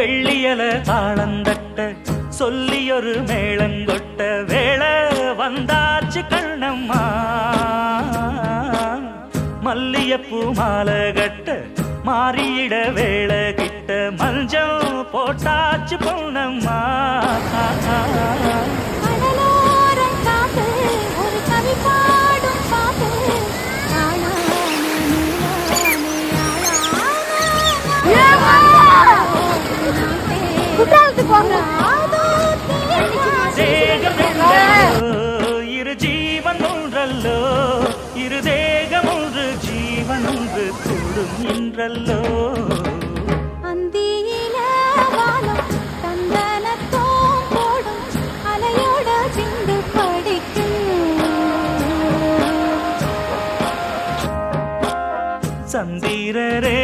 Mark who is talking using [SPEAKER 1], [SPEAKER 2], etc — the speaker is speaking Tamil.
[SPEAKER 1] வெள்ளியல தாளந்தட்ட சொல்லியொரு மேளங்கொட்ட வேளை வந்தாச்சு கண்ணம்மா மல்லியப்பூ மாலை கட்ட மாறியிட வேளை கிட்ட மஞ்சள் போட்டாச்சு பொன்னம்மா இரு ஜீவன் ஒன்றல்லோ இரு தேகம் ஒன்று ஜீவன் ஒன்று கூடும் என்றல்லோ
[SPEAKER 2] அந்தியில வானம் தந்தனத்தோம் போடும் அலையோட சிந்து படிக்கும்
[SPEAKER 1] சந்திரரே